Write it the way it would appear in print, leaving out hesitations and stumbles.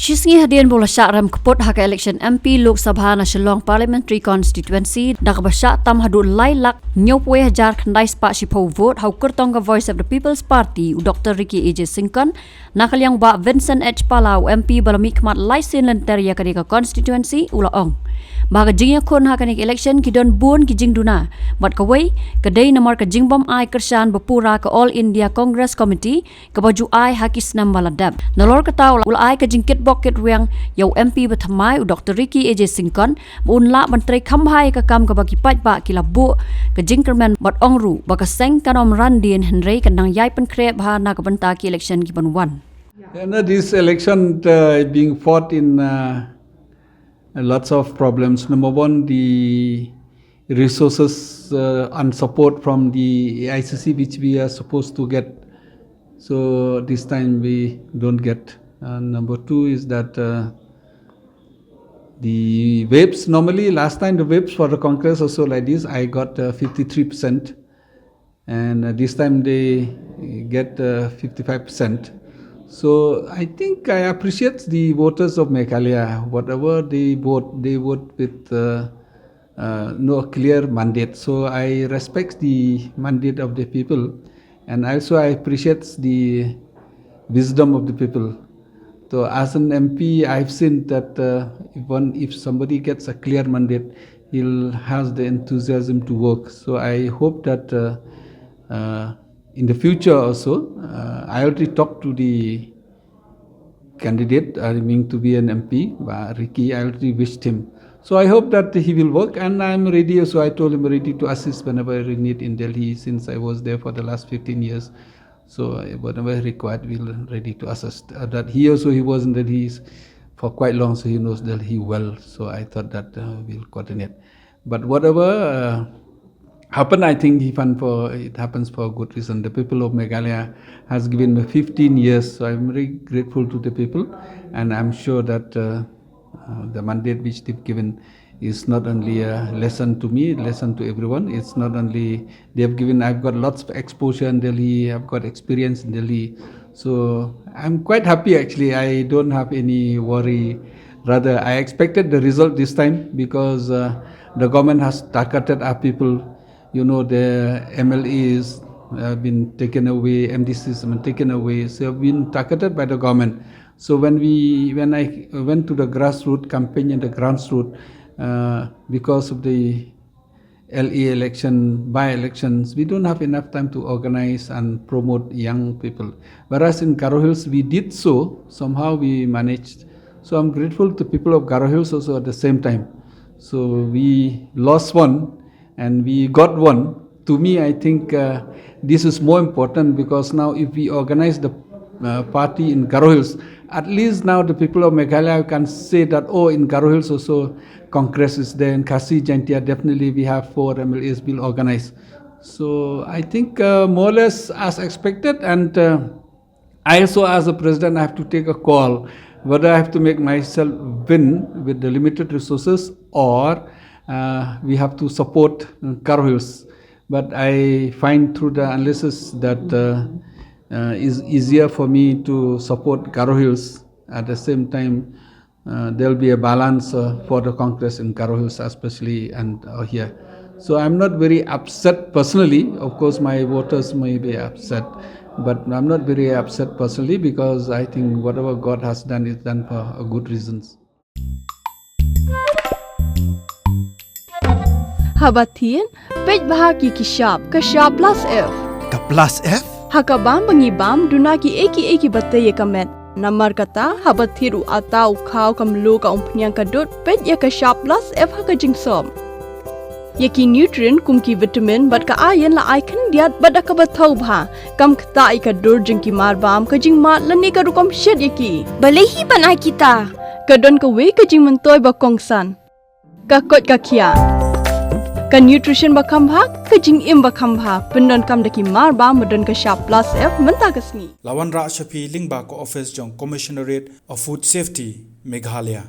Shisngi hadian bola syakram keput hak election MP Lok Sabha na Shillong Parliamentary Constituency dak basyak tam hadu lailak nyopwe hajar khandai spak shipau vote hau kertong ka Voice of the People's Party u Dr. Ricky AJ Singkon nakal yang ba Vincent H Palau MP balami khmat laisin lenteria kadika constituency ula ong baga jingya khon hakanik election kidon bun kijing duna bat kawai kadai namar ka jingbom ai Kyrshan bapura ka All India Congress Committee ka baju ai hakis nam baladab nalor kata ula ai ka jingkit bokit riang yau MP bathamai u Dr. Ricky AJ Singkon unla menteri khambhai ka kam ka bagi pat ba kilabu ka jingkerman bat ongru baka seng kanom randin Henry kanang yai pen krep ha na ka banta ki election ki banwan. This election being fought in lots of problems. Number one, the resources and support from the AICC which we are supposed to get. So this time we don't get. Number two is that the whips, normally last time the whips for the Congress also like this, I got 53%. And this time they get 55%. So I think I appreciate the voters of Meghalaya. Whatever they vote with no clear mandate. So I respect the mandate of the people, and also I appreciate the wisdom of the people. So as an MP, I've seen that if somebody gets a clear mandate, he'll has the enthusiasm to work. So I hope that in the future also, I already talked to the candidate, I mean to be an MP, Ricky. I already wished him. So I hope that he will work, and I'm ready. So I told him ready to assist whenever I need in Delhi, since I was there for the last 15 years. So whatever required, we'll ready to assist. That he was in Delhi for quite long, so he knows Delhi well. So I thought that we'll coordinate. But whatever happen, I think it happens for a good reason. The people of Meghalaya has given me 15 years, so I'm very grateful to the people, and I'm sure that the mandate which they've given is not only a lesson to me, lesson to everyone. It's not only I've got lots of exposure in Delhi, I've got experience in Delhi, so I'm quite happy actually. I don't have any worry. Rather, I expected the result this time because the government has targeted our people. You know, the MLAs have been taken away, MDCs have been taken away, so have been targeted by the government. So when I went to the grassroots campaign and the grassroots, because of the LE election, by-elections, we don't have enough time to organize and promote young people. Whereas in Kyrwoh Hills, we did so, somehow we managed. So I'm grateful to people of Kyrwoh Hills also at the same time. So we lost one, and we got one. To me, I think this is more important, because now if we organize the party in Kyrwoh Hills, at least now the people of Meghalaya can say that, oh, in Kyrwoh Hills also Congress is there, in Kasi Jantia definitely we have 4 MLAs will organize. So I think more or less as expected, and I also as a president I have to take a call whether I have to make myself win with the limited resources, or we have to support Kyrwoh Hills. But I find through the analysis that is easier for me to support Kyrwoh Hills. At the same time, there will be a balance for the Congress in Kyrwoh Hills especially, and here. So I'm not very upset personally. Of course, my voters may be upset, but I'm not very upset personally, because I think whatever God has done is done for good reasons. Habatin, pej bahagi kishap, kashap plus F. Ka plus F? Hakabam bangibam dunaki eki batay kamet. Namar kata habathiru atau khau kamlu ka umpnyang kadut pej ya kashap plus F hakajing som. Yaki nutrient kumki vitamin bat ka ayan la icon diat bat akabathau bha kam kta ikadur jingki marbam kajing mat lani ka rukom shed yaki. Balehi banai kita. Kadon ka we kajing mentoy ba kongsan. Ka kot ka kia. Ka nutrition ba khambha kajing im ba khambha pendon kam daki marba modon ka sharp plus F menta kasni. Lawan Ra Shafi Lingba ko office jong Commissionerate of Food Safety Meghalaya.